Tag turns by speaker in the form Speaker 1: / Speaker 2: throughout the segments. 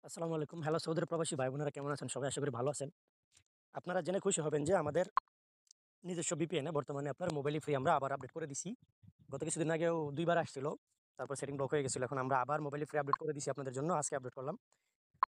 Speaker 1: আসসালামু আলাইকুম। হ্যালো সৌদের প্রবাসী ভাই বোনেরা কেমন আছেন? সবাই আশা করি ভালো আছেন। আপনারা জেনে খুশি হবেন যে আমাদের নিজস্ব VPN এ বর্তমানে আপনার মোবাইলই ফ্রি আমরা আবার আপডেট করে দিছি। গত কিছুদিন আগেও ২ বার আসছিল। তারপর সেটিং ব্লক হয়ে গেছিল। এখন আমরা আবার মোবাইলই ফ্রি আপডেট করে দিছি আপনাদের জন্য। আজকে আপডেট করলাম।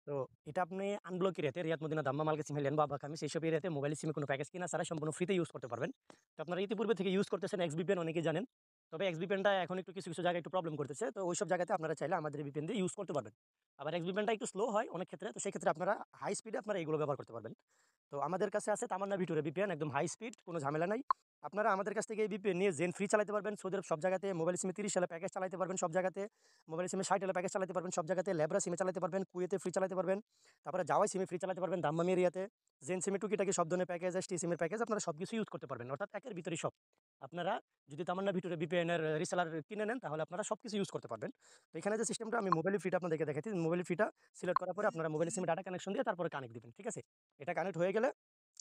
Speaker 1: তো এটা আপনি আনব্লক এরিয়াতে রিয়াদ, মদিনা, দাম্মাম, আল কাসিম, হেলিয়ান, বাবা খামিস এইসব এরিয়াতে মোবাইল সিমে কোনো প্যাকেজ কিনা ছাড়া সম্পূর্ণ ফ্রিতে ইউজ করতে পারবেন। তো আপনারা ইতিপূর্বে থেকে ইউজ করতেছেন XVPN অনেকেই জানেন। তবে XVPN টা এখন একটু কিছু জায়গায় একটু প্রবলেম করতেছে। তো ওইসব জায়গাতে আপনারা চাইলে আমাদের VPN দিয়ে ইউজ করতে পারবেন। আবার XVPN টা একটু স্লো হয় অনেক ক্ষেত্রে। তো সেক্ষেত্রে আপনারা হাই স্পিডে আপনারা এগুলো ব্যবহার করতে পারবেন। তো আমাদের কাছে আছে তামান্না ভিটুরে VPN একদম হাই স্পিড, কোনো ঝামেলা নাই। আপনারা আমাদের কাছ থেকে এই VPN নিয়ে জেন ফ্রি চালাতে পারবেন। সৌদি আরব সব জায়গাতে মোবাইল সিমে 30 সালে প্যাকেজ চালাতে পারবেন সব জায়গাতে। মোবাইল সিমে 60 প্যাকেজ চালাতে পারবেন সব জায়গাতে। লেব্রা সিমে চালাতে পারবেন, কুয়েতে ফ্রি চালাতে পারবেন। তারপরে জাওয়াই সিমে ফ্রি চালাতে পারবেন দাম্মাম এরিয়াতে। জেন সিমে টুকিটাকি সব ধরনের প্যাকেজ, এসটি সিমের প্যাকেজ আপনারা সবকিছু ইউজ করতে পারবেন। অর্থাৎ একের ভিতরেই সব। আপনারা যদি তামান্না ভিটুরে VPN এর রিসেলার কিনে নেন তাহলে আপনারা সবকিছু ইউজ করতে পারবেন। তো এখানে যে সিস্টেমটা আমি মোবাইল ফ্রিটা আপনাদেরকে দেখাচ্ছি। মোবাইল ফ্রিটা সিলেক্ট করার পরে আপনারা মোবাইল সিমে ডাটা কানেকশন দিয়ে তারপরে কানেক্ট দিবেন। ঠিক আছে? এটা কানেক্ট হয়ে গেলে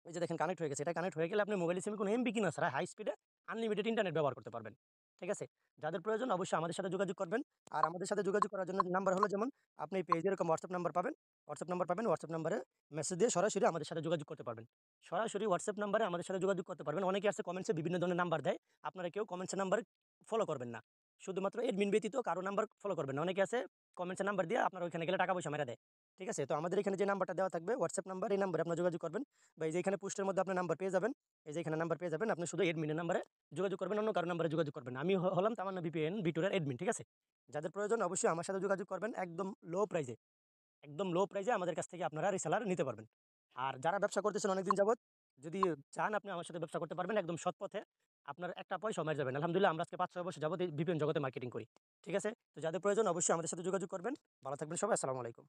Speaker 1: এই যে দেখেন কানেক্ট হয়ে গেছে। এটা কানেক্ট হয়ে গেলে আপনি মোবাইল সিমে কোনো এমবি কিনা ছাড়া হাই স্পিডে আনলিমিটেড ইন্টারনেট ব্যবহার করতে পারবেন। ঠিক আছে? যাদের প্রয়োজন অবশ্যই আমাদের সাথে যোগাযোগ করবেন। আর আমাদের সাথে যোগাযোগ করার জন্য নাম্বার হলো যেমন আপনি পেজে এরকম WhatsApp নাম্বার পাবেন। WhatsApp নাম্বারে মেসেজ দিয়ে সরাসরি আমাদের সাথে যোগাযোগ করতে পারবেন। সরাসরি WhatsApp নাম্বারে আমাদের সাথে যোগাযোগ করতে পারবেন। অনেকে আছে কমেন্টসে বিভিন্ন ধরনের নাম্বার দেয়। আপনারা কেউ কমেন্টসের নাম্বার ফলো করবেন না। শুধুমাত্র এডমিন ব্যতীত কারো নাম্বার ফলো করবেন না। অনেকে আছে কমেন্টসের নাম্বার দিয়ে আপনার ওইখানে গেলে টাকা পয়সা মেরে দেয়। ঠিক আছে? তো আমাদের এখানে যে নাম্বারটা দেওয়া থাকবে WhatsApp নাম্বার, এই নাম্বারে আপনার যোগাযোগ করবেন। বা এই যে এখানে পোস্টের মধ্যে আপনার নাম্বার পেয়ে যাবেন। এই যে এখানে নাম্বার পেয়ে যাবেন। আপনি শুধু এডমিনের নাম্বারে যোগাযোগ করবেন, অন্য কারো নাম্বারে যোগাযোগ করবেন না। আমি হলাম তামান্না VPN ভিটুরের এডমিন। ঠিক আছে? যাদের প্রয়োজন অবশ্যই আমার সাথে যোগাযোগ করবেন একদম লো প্রাইজে। একদম লো প্রাইজে আমাদের কাছ থেকে আপনারা রিসেলার নিতে পারবেন। আর যারা ব্যবসা করতেছেন অনেকদিন যাবত, যদি চান আপনি আমার সাথে ব্যবসা করতে পারবেন একদম সৎ পথে। আপনার একটা পয়সাও মেরে যাবেন। আলহামদুলিল্লাহ আমরা আজকে ৫-৬ বছর যাবত এই VPN জগতে মার্কেটিং করি। ঠিক আছে? তো যাদের প্রয়োজন অবশ্যই আমাদের সাথে যোগাযোগ করবেন। ভালো থাকবেন সবাই। আসসালামু আলাইকুম।